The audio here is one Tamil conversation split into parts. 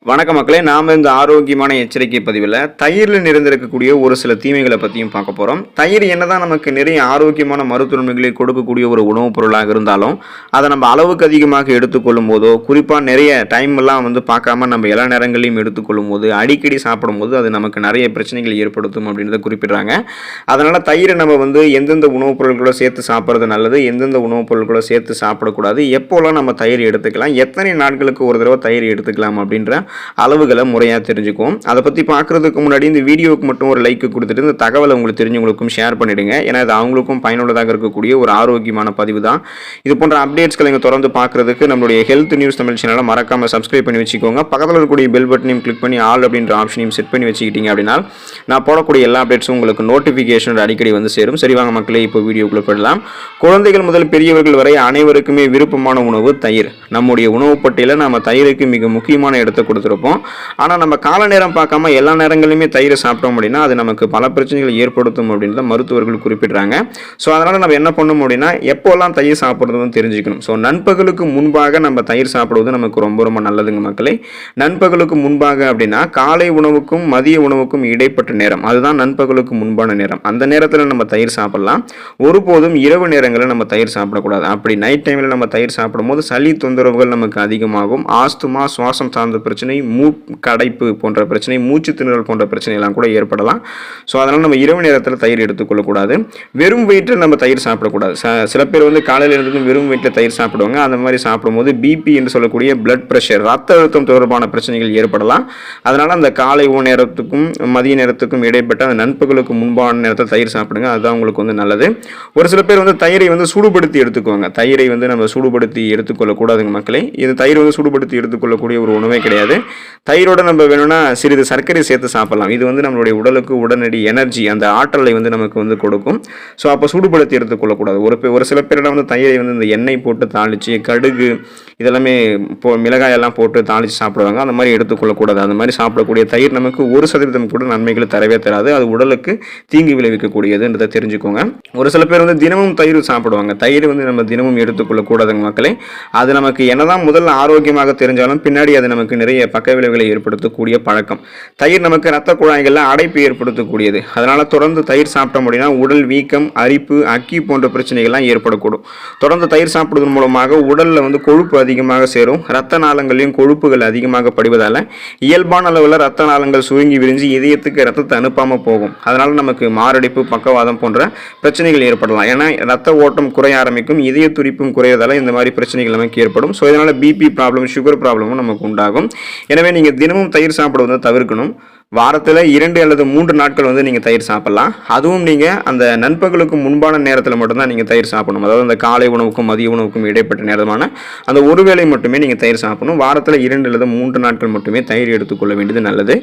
வணக்க மக்களே, நாம இந்த ஆரோக்கியமான எச்சரிக்கை பதிவில் தயிரில் நிறைந்திருக்கக்கூடிய ஒரு சில தீமைகளை பற்றியும் பார்க்க போகிறோம். தயிர் என்னதான் நமக்கு நிறைய ஆரோக்கியமான மருத்துவமைகளை கொடுக்கக்கூடிய ஒரு உணவுப் பொருளாக இருந்தாலும் அதை நம்ம அளவுக்கு அதிகமாக எடுத்துக்கொள்ளும் போதோ, குறிப்பாக நிறைய டைம் எல்லாம் பார்க்காம நம்ம எல்லா நேரங்களையும் எடுத்துக்கொள்ளும் போது, அடிக்கடி சாப்பிடும்போது அது நமக்கு நிறைய பிரச்சனைகள் ஏற்படுத்தும் அப்படின்றத குறிப்பிடுறாங்க. அதனால் தயிரை நம்ம எந்தெந்த உணவுப் பொருட்களோட சேர்த்து சாப்பிட்றது நல்லது, எந்தெந்த உணவுப் பொருட்களோட சேர்த்து சாப்பிடக்கூடாது, எப்போல்லாம் நம்ம தயிர் எடுத்துக்கலாம், எத்தனை நாட்களுக்கு ஒரு தடவை தயிர் எடுத்துக்கலாம் அப்படின்ற அளவுகளை முறையாக தெரிஞ்சுக்கும். அதை பற்றி பார்க்குறதுக்கு முன்னாடி இந்த வீடியோவுக்கு மட்டும் ஒரு லைக் கொடுத்துட்டு இந்த தகவலை உங்களுக்கு தெரிஞ்சவங்களுக்கும் ஷேர் பண்ணிவிடுங்க. ஏன்னா இது அவங்களுக்கும் பயனுள்ளதாக இருக்கக்கூடிய ஒரு ஆரோக்கியமான பதிவு தான். இது போன்ற அப்டேட்ஸ்களை நீங்கள் தொடர்ந்து பார்க்குறதுக்கு நம்மளுடைய ஹெல்த் நியூஸ் தமிழ் சேனலை மறக்காமல் சப்ஸ்கிரைப் பண்ணி வச்சுக்கோங்க. பக்கத்தில் இருக்கக்கூடிய பெல் பட்டனையும் கிளிக் பண்ணி ஆல் அப்படின்ற ஆப்ஷனையும் செட் பண்ணி வச்சுக்கிட்டீங்க அப்படின்னா நான் போடக்கூடிய எல்லா அப்டேட்ஸும் உங்களுக்கு நோட்டிஃபிகேஷன் அடிக்கடி சேரும். சரி வாங்க மக்களே, இப்போ வீடியோக்குள்ளே போயிடலாம். குழந்தைகள் முதல் பெரியவர்கள் வரை அனைவருக்குமே விருப்பமான உணவு தயிர். நம்முடைய உணவு பட்டியலில் நம்ம தயிருக்கு மிக முக்கியமான இடத்தை கொடுத்துருப்போம். ஆனால் நம்ம கால நேரம் பார்க்காம எல்லா நேரங்களிலுமே தயிரை சாப்பிட்டோம் அப்படின்னா அது நமக்கு பல பிரச்சனைகளை ஏற்படுத்தும் அப்படின்னு மருத்துவர்கள் குறிப்பிடுறாங்க. ஸோ அதனால் நம்ம என்ன பண்ணணும் அப்படின்னா எப்போல்லாம் தயிர் சாப்பிட்றதுன்னு தெரிஞ்சுக்கணும். ஸோ நண்பகலுக்கு முன்பாக நம்ம தயிர் சாப்பிடுவது நமக்கு ரொம்ப ரொம்ப நல்லதுங்க மக்களே. நண்பகலுக்கு முன்பாக அப்படின்னா காலை உணவுக்கும் மதிய உணவுக்கும் இடைப்பட்ட நேரம், அதுதான் நண்பகலுக்கு முன்பான நேரம். அந்த நேரத்தில் நம்ம தயிர் சாப்பிடலாம். ஒருபோதும் இரவு நேரங்களில் நம்ம தயிர் சாப்பிடக்கூடாது. அப்படி நைட் டைமில் நம்ம தயிர் சாப்பிடும்போது சளி தொந்தரவுகள் நமக்கு அதிகமாகும். ஆஸ்துமா, சுவாசம் சார்ந்த பிரச்சனை, கடைப்பு போன்ற பிரச்சனை, மூச்சு திணறல் போன்ற பிரச்சனைலாம் கூட ஏற்படலாம். ஸோ அதனால் நம்ம இரவு நேரத்தில் தயிர் எடுத்துக்கொள்ளக்கூடாது. வெறும் வயிற்றில் நம்ம தயிர் சாப்பிடக்கூடாது. சில பேர் காலையில் இருந்து வெறும் வயிற்றில் தயிர் சாப்பிடுவாங்க. அந்த மாதிரி சாப்பிடும்போது பிபி என்று சொல்லக்கூடிய பிளட் ப்ரெஷர், ரத்த அழுத்தம் தொடர்பான பிரச்சனைகள் ஏற்படலாம். அதனால் அந்த காலை நேரத்துக்கும் மதிய நேரத்துக்கும் இடைப்பட்ட அந்த நண்பகலுக்கு முன்பான நேரத்தில் தயிர் சாப்பிடுங்க. அதுதான் உங்களுக்கு நல்லது. ஒரு சில பேர் தயிரை சூடுபடுத்தி எடுத்துக்குவாங்க. தயிரை நம்ம சூடுபடுத்தி எடுத்துக்கொள்ளக்கூடாதுங்க மக்களே. இது தயிர் சூடுபடுத்தி எடுத்துக்கொள்ளக்கூடிய ஒரு உணவே கிடையாது. தயிரோட நம்ம வேணும்னா சிறிது சர்க்கரை சேர்த்து சாப்பிடலாம். இது நம்மளுடைய உடலுக்கு உடனடி எனர்ஜி, அந்த ஆற்றலை நமக்கு கொடுக்கும். ஸோ அப்போ சூடுபடுத்தி எடுத்துக்கொள்ளக்கூடாது. ஒரு சில பேரிடம் தயிரை இந்த எண்ணெய் போட்டு தாளித்து, கடுகு இதெல்லாமே மிளகாயெல்லாம் போட்டு தாளித்து சாப்பிடுவாங்க. அந்த மாதிரி எடுத்துக்கொள்ளக்கூடாது. அந்த மாதிரி சாப்பிடக்கூடிய தயிர் நமக்கு 1% கூட நன்மைகளை தரவே தராது. அது உடலுக்கு தீங்கு விளைவிக்கக்கூடியதுன்றதை தெரிஞ்சுக்கோங்க. ஒரு சில பேர் தினமும் தயிர் சாப்பிடுவாங்க. தயிர் நம்ம தினமும் எடுத்துக்கொள்ளக்கூடாதுங்க மக்களே. அது நமக்கு என்னதான் முதல்ல ஆரோக்கியமாக தெரிஞ்சாலும் பின்னாடி அது நமக்கு நிறைய பக்க விளைவுகளை ஏற்படுத்தக்கூடிய பழக்கம். தயிர் நமக்கு ரத்த குழாய்களில் அடைப்பு ஏற்படுத்தக்கூடியது. அதனால தொடர்ந்து தயிர் சாப்பிட்டோம் அப்படின்னா உடல் வீக்கம், அரிப்பு, அக்கி போன்ற பிரச்சனைகள்லாம் ஏற்படக்கூடும். தொடர்ந்து தயிர் சாப்பிடுவதன் மூலமாக உடலில் கொழுப்பு அதிகமாக சேரும். ரத்த நாளங்களையும் கொழுப்புகள் அதிகமாக படிவதால் இயல்பான அளவில் ரத்த நாளங்கள் சுருங்கி விரிஞ்சு இதயத்துக்கு ரத்தத்தை அனுப்பாமல் போகும். அதனால நமக்கு மாரடைப்பு, பக்கவாதம் போன்ற பிரச்சனைகள் ஏற்படலாம். ஏன்னா ரத்த ஓட்டம் குறைய ஆரம்பிக்கும், இதய துடிப்பும் குறையதால இந்த மாதிரி பிரச்சனைகள் நமக்கு ஏற்படும். ஸோ இதனால பிபி ப்ராப்ளம், சுகர் ப்ராப்ளமும் நமக்கு உண்டாகும். எனவே நீங்கள் தினமும் தயிர் சாப்பிடுவதை தவிர்க்கணும். வாரத்தில் 2 அல்லது 3 நாட்கள் நீங்கள் தயிர் சாப்பிடலாம். அதுவும் நீங்கள் அந்த நண்பகலுக்கு முன்பான நேரத்தில் மட்டும்தான் நீங்கள் தயிர் சாப்பிடணும். அதாவது அந்த காலை உணவுக்கும் மதிய உணவுக்கும் இடைப்பட்ட நேரமான அந்த ஒரு வேளை மட்டுமே நீங்கள் தயிர் சாப்பிடணும். வாரத்தில் 2 அல்லது 3 நாட்கள் மட்டுமே தயிர் எடுத்துக்கொள்ள வேண்டியது நல்லது.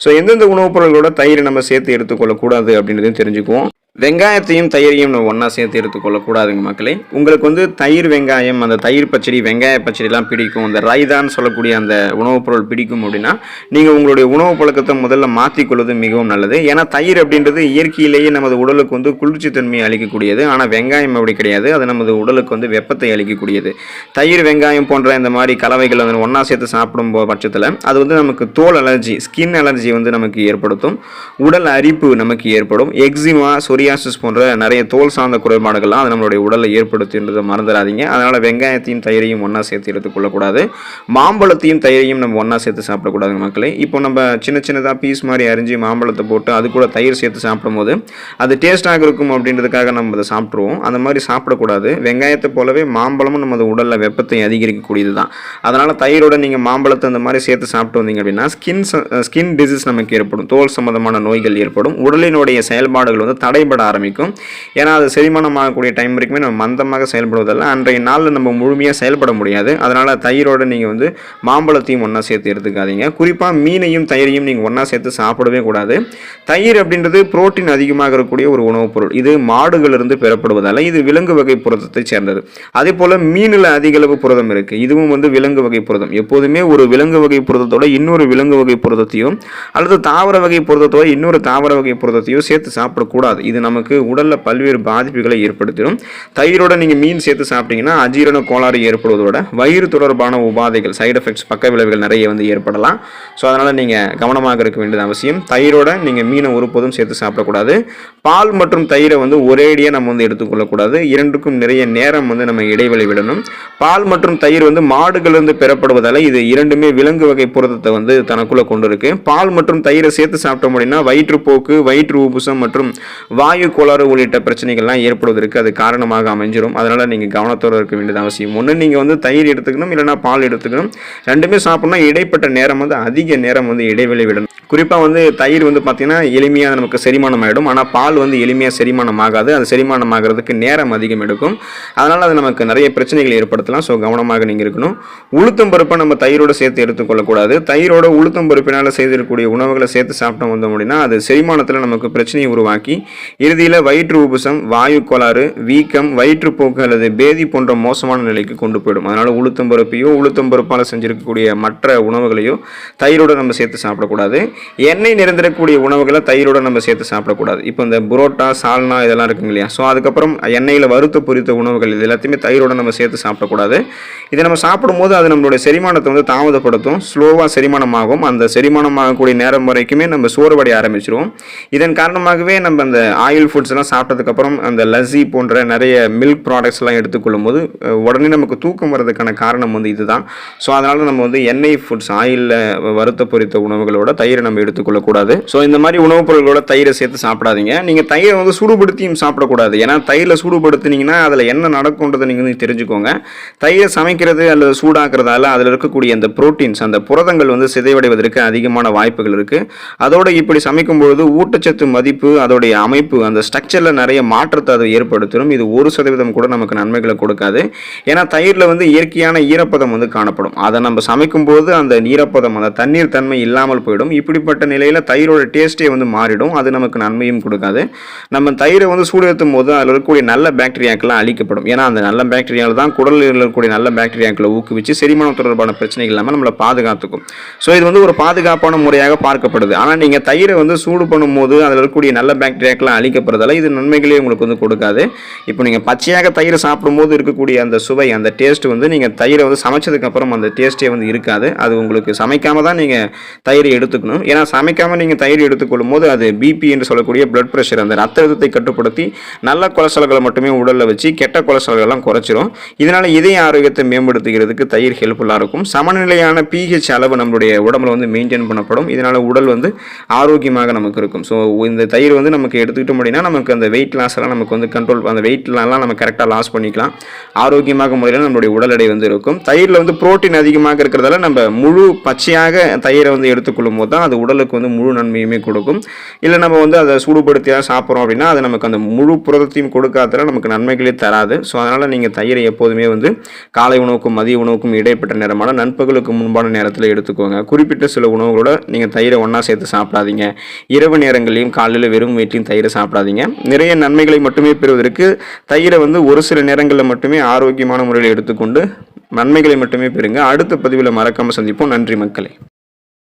ஸோ எந்தெந்த உணவுப் பொருட்களோட தயிரை நம்ம சேர்த்து எடுத்துக்கொள்ளக்கூடாது அப்படின்றதையும் தெரிஞ்சுக்குவோம். வெங்காயத்தையும் தயிரையும் நம்ம ஒன்றா சேர்த்து எடுத்துக்கொள்ளக்கூடாதுங்க மக்களே. உங்களுக்கு தயிர் வெங்காயம், அந்த தயிர் பச்சடி, வெங்காய பச்சடிலாம் பிடிக்கும், அந்த ரைதான்னு சொல்லக்கூடிய அந்த உணவுப் பொருள் பிடிக்கும் அப்படின்னா நீங்கள் உங்களுடைய உணவு பழக்கத்தை முதல்ல மாற்றிக்கொள்வது மிகவும் நல்லது. ஏன்னா தயிர் அப்படின்றது இயற்கையிலேயே நமது உடலுக்கு குளிர்ச்சி தன்மையை அளிக்கக்கூடியது. ஆனால் வெங்காயம் அப்படி கிடையாது. அது நமது உடலுக்கு வெப்பத்தை அளிக்கக்கூடியது. தயிர், வெங்காயம் போன்ற இந்த மாதிரி கலவைகள் ஒன்றா சேர்த்து சாப்பிடும் பட்சத்தில் அது நமக்கு தோல் அலர்ஜி, ஸ்கின் அலர்ஜி நமக்கு ஏற்படுத்தும். உடல் அரிப்பு நமக்கு ஏற்படும். எக்ஸிமா, சொரியாசிஸ் போன்ற நிறைய தோல் சார்ந்த குறைபாடுகள்லாம் அது நம்மளுடைய உடலில் ஏற்படுத்துன்றதை மறந்துடாதீங்க. அதனால் வெங்காயத்தையும் தயிரையும் ஒன்றா சேர்த்து எடுத்துக்கொள்ளக்கூடாது. மாம்பழத்தையும் தயிரையும் நம்ம ஒன்றா சேர்த்து சாப்பிடக்கூடாதுங்க மக்களே. இப்போ நம்ம சின்னதாக பீஸ் மாதிரி அரிஞ்சு மாம்பழத்தை போட்டு அது கூட தயிர் சேர்த்து சாப்பிடும்போது அது டேஸ்டாக இருக்கும் அப்படின்றதுக்காக நம்ம அதை சாப்பிட்ருவோம். அந்த மாதிரி சாப்பிடக்கூடாது. வெங்காயத்தை போலவே மாம்பழமும் நமது உடலில் வெப்பத்தை அதிகரிக்கக்கூடியது தான். அதனால் தயிரோட நீங்கள் மாம்பழத்தை அந்த மாதிரி சேர்த்து சாப்பிட்டு வந்தீங்க அப்படின்னா ஸ்கின் டிசீஸ் நமக்கு ஏற்படும். தோல் சம்பந்தமான நோய்கள் ஏற்படும். உடலினுடைய செயல்பாடுகள் தடைபட ஆரம்பிக்கும். ஏன்னா அது செரிமானமாகக்கூடிய டைம் வரைக்குமே நம்ம மந்தமாக செயல்படுவதால் அன்றைய நாளில் நம்ம முழுமையாக செயல்பட முடியாது. அதனால் தயிரோடு நீங்கள் மாம்பழத்தையும் ஒன்றா சேர்த்து எடுத்துக்காதீங்க. குறிப்பாக மீனையும் தயிரையும் நீங்கள் ஒன்றா சேர்த்து சாப்பிடவே கூடாது. தயிர் அப்படின்றது புரோட்டீன் அதிகமாக இருக்கக்கூடிய ஒரு உணவுப் பொருள். இது மாடுகளிலிருந்து பெறப்படுவதால் இது விலங்கு வகை புரதத்தை சேர்ந்தது. அதே போல் மீனில் அதிக அளவு புரதம் இருக்குது. இதுவும் விலங்கு வகை புரதம். எப்போதுமே ஒரு விலங்கு வகை புரதத்தோட இன்னொரு விலங்கு வகை புரதத்தையும் அல்லது தாவர வகை புரதத்தோட இன்னொரு தாவர வகை புரதத்தையும் சேர்த்து சாப்பிடக்கூடாது. இது இது நமக்கு உடலில் பல்வேறு பாதிப்புகளை ஏற்படுத்திடும். தயிரோட நீங்கள் மீன் சேர்த்து சாப்பிட்டீங்கன்னா அஜீரண கோளாறு ஏற்படுவதோட வயிறு தொடர்பான உபாதைகள், சைடு எஃபெக்ட்ஸ், பக்க விளைவுகள் நிறைய வந்து ஏற்படலாம். ஸோ அதனால் நீங்கள் கவனமாக இருக்க வேண்டியது அவசியம். தயிரோட நீங்கள் மீனை ஒருபோதும் சேர்த்து சாப்பிடக்கூடாது. பால் மற்றும் தயிரை வந்து ஒரேடியாக நம்ம வந்து எடுத்துக்கொள்ளக்கூடாது. இரண்டுக்கும் நிறைய நேரம் வந்து நம்ம இடைவெளி விடணும். பால் மற்றும் தயிர் வந்து மாடுகளிலிருந்து பெறப்படுவதால் இது இரண்டுமே விலங்கு வகை புரதத்தை வந்து தனக்குள்ளே கொண்டு இருக்கு. பால் மற்றும் தயிரை சேர்த்து சாப்பிட்டோம் அப்படின்னா வயிற்றுப்போக்கு, வயிற்று உபுசம் மற்றும் வாயு கோளாறு உள்ளிட்ட பிரச்சனைகள்லாம் ஏற்படுவதற்கு அது காரணமாக அமைஞ்சிடும். அதனால் நீங்கள் கவனத்தோடு இருக்க வேண்டியது அவசியம். ஒன்று நீங்கள் வந்து தயிர் எடுத்துக்கணும், இல்லைனா பால் எடுத்துக்கணும். ரெண்டுமே சாப்பிட்ணும்னா இடைப்பட்ட நேரம் வந்து அதிக நேரம் வந்து இடைவெளி விடணும். குறிப்பாக வந்து தயிர் வந்து பார்த்திங்கன்னா எளிமையாக நமக்கு செரிமானம் ஆகிடும். ஆனால் பால் வந்து எளிமையாக செரிமானம் ஆகாது. அது செரிமானம் ஆகிறதுக்கு நேரம் அதிகம் எடுக்கும். அதனால் அது நமக்கு நிறைய பிரச்சனைகள் ஏற்படுத்தலாம். ஸோ கவனமாக நீங்கள் இருக்கணும். உளுத்தம் பருப்பை நம்ம தயிரோடு சேர்த்து எடுத்துக்கொள்ளக்கூடாது. தயிரோட உளுத்தம் பருப்பினால் செய்திருக்கக்கூடிய உணவுகளை சேர்த்து சாப்பிட்டோம் வந்தோம் அப்படின்னா அது செரிமானத்தில் நமக்கு பிரச்சனையை உருவாக்கி இறுதியில் வயிற்று உபுசம், வாயு கோளாறு, வீக்கம், வயிற்றுப்போக்கு அல்லது பேதி போன்ற மோசமான நிலைக்கு கொண்டு போயிடும். அதனால் உளுத்தம் பருப்பையோ உளுத்தம் பருப்பால் செஞ்சிருக்கக்கூடிய மற்ற உணவுகளையோ தயிரோடு நம்ம சேர்த்து சாப்பிடக்கூடாது. எண்ணெய் நிறைந்திருக்கக்கூடிய உணவுகளை தயிரோடு நம்ம சேர்த்து சாப்பிடக்கூடாது. இப்போ இந்த புரோட்டா, சால்னா இதெல்லாம் இருக்குங்க இல்லையா, ஸோ அதுக்கப்புறம் எண்ணெயில் வறுத்த பொரித்த உணவுகள் இது எல்லாத்தையுமே தயிரோடு நம்ம சேர்த்து சாப்பிடக்கூடாது. இதை நம்ம சாப்பிடும்போது அது நம்மளுடைய செரிமானத்தை வந்து தாமதப்படுத்தும், ஸ்லோவாக செரிமானமாகும். அந்த செரிமானமாகக்கூடிய நேரம் வரைக்குமே நம்ம சோர்வடைய ஆரம்பிச்சிருவோம். இதன் காரணமாகவே நம்ம அந்த ஆயில் ஃபுட்ஸ் எல்லாம் சாப்பிட்டதுக்கப்புறம் அந்த லஸ்ஸி போன்ற நிறைய மில்க் ப்ராடக்ட்ஸ் எல்லாம் எடுத்துக்கொள்ளும் போது உடனே நமக்கு தூக்கம் வர்றதுக்கான காரணம் வந்து இதுதான். ஸோ அதனால் நம்ம வந்து எண்ணெய் ஃபுட்ஸ், ஆயிலில் வறுத்த பொரித்த உணவுகளோட தயிரை நம்ம எடுத்துக்கொள்ளக்கூடாது. ஸோ இந்த மாதிரி உணவுப் பொருட்களோட தயிரை சேர்த்து சாப்பிடாதீங்க. நீங்கள் தயிரை வந்து சூடுபடுத்தியும் சாப்பிடக்கூடாது. ஏன்னா தயிரில் சூடுபடுத்தினீங்கன்னா அதில் என்ன நடக்கும்ன்றதை நீங்கள் வந்து தெரிஞ்சுக்கோங்க. தயிரை சமைக்கிறது அல்லது சூடாக்குறதால அதில் இருக்கக்கூடிய அந்த புரோட்டீன்ஸ், அந்த புரதங்கள் வந்து சிதைவடைவதற்கு அதிகமான வாய்ப்புகள் இருக்குது. அதோட இப்படி சமைக்கும்பொழுது ஊட்டச்சத்து மதிப்பு, அதோடைய அமைப்பு, அந்த ஸ்ட்ரக்சரில் நிறைய மாற்றத்தை அது ஏற்படுத்திடும். இது 1% கூட நமக்கு நன்மைகளை கொடுக்காது. ஏன்னா தயிரில் வந்து இயற்கையான ஈரப்பதம் வந்து காணப்படும். அதை நம்ம சமைக்கும்போது அந்த ஈரப்பதம், அந்த தண்ணீர் தன்மை இல்லாமல் போயிடும். இப்படிப்பட்ட நிலையில் தயிரோட டேஸ்ட்டே வந்து மாறிடும். அது நமக்கு நன்மையும் கொடுக்காது. நம்ம தயிரை வந்து சூடேற்றும் போது அதில் இருக்கக்கூடிய நல்ல பாக்டீரியாக்கெல்லாம் அழிக்கப்படும். ஏன்னா அந்த நல்ல பாக்டீரியாவில் தான் குடலில் இருக்கக்கூடிய நல்ல பாக்டீரியாக்களை ஊக்குவிச்சு செரிமானம் தொடர்பான பிரச்சனைகள் இல்லாமல் நம்மளை பாதுகாத்துக்கும். ஸோ இது வந்து ஒரு பாதுகாப்பான முறையாக பார்க்கப்படுது. ஆனால் நீங்கள் தயிரை வந்து சூடு பண்ணும்போது அதில் இருக்கக்கூடிய நல்ல பாக்டீரியாக்கெல்லாம் அழிக்கப்படுறதால இது நன்மைகளே உங்களுக்கு வந்து கொடுக்காது. இப்போ நீங்கள் பச்சையாக தயிர் சாப்பிடும்போது இருக்கக்கூடிய அந்த சுவை, அந்த டேஸ்ட் வந்து நீங்கள் தயிரை வந்து சமைச்சதுக்கப்புறம் அந்த டேஸ்ட்டே வந்து இருக்காது. அது உங்களுக்கு சமைக்காம தான் நீங்கள் தயிரை எடுத்துக்கணும். ஏன்னா சமைக்காமல் நீங்கள் தயிர் எடுத்துக்கொள்ளும் போது அது பிபி என்று சொல்லக்கூடிய பிளட் ப்ரெஷர், அந்த ரத்த அழுத்தத்தை கட்டுப்படுத்தி நல்ல கொலஸ்ட்ரால்களை மட்டுமே உடலில் வச்சு கெட்ட கொலஸ்ட்ரால்கள்லாம் குறைச்சிரும். இதனால் இதய ஆரோக்கியத்தை மேம்படுத்துகிறதுக்கு தயிர் ஹெல்ப்ஃபுல்லாக இருக்கும். சமநிலையான பிஹெச் அளவு நம்மளுடைய உடம்புல வந்து மெயின்டைன் பண்ணப்படும். இதனால் உடல் வந்து ஆரோக்கியமாக நமக்கு இருக்கும். ஸோ இந்த தயிர் வந்து நமக்கு எடுத்துக்கிட்டோம் அப்படின்னா நமக்கு அந்த வெயிட் லாஸ் எல்லாம் நமக்கு வந்து கண்ட்ரோல், அந்த வெயிட்லாம் நம்ம கரெக்டாக லாஸ் பண்ணிக்கலாம். ஆரோக்கியமாக முறையில் நம்மளுடைய உடல் எடை வந்து இருக்கும். தயிரில் வந்து புரோட்டீன் அதிகமாக இருக்கிறதால நம்ம முழு பச்சையாக தயிரை வந்து எடுத்துக்கொள்ளும் போது தான் அது உடலுக்கு வந்து முழு நன்மையுமே கொடுக்கும். இல்லை நம்ம வந்து அதை சூடுபடுத்தியாக சாப்பிட்றோம் அப்படின்னா அது நமக்கு அந்த முழு புரதத்தையும் கொடுக்காததால நமக்கு நன்மைகளே தராது. ஸோ அதனால் நீங்கள் தயிரை எப்போதுமே வந்து காலை உணவுக்கும் மதிய உணவுக்கும் இடைப்பட்ட நேரமான நண்பகலுக்கு முன்பான நேரத்தில் எடுத்துக்கோங்க. குறிப்பிட்ட சில உணவுகளோட நீங்கள் தயிரை ஒன்றா சேர்த்து சாப்பிடாதீங்க. இரவு நேரங்களையும் காலையில் வெறும் வயிற்றையும் தயிரை சாப்பிடாதீங்க. நிறைய நன்மைகளை மட்டுமே பெறுவதற்கு தயிரை வந்து ஒரு சில நேரங்களில் மட்டுமே ஆரோக்கியமான முறையில் எடுத்துக்கொண்டு நன்மைகளை மட்டுமே பெறுங்க. அடுத்த பதிவில் மறக்காமல் சந்திப்போம். நன்றி மக்களே.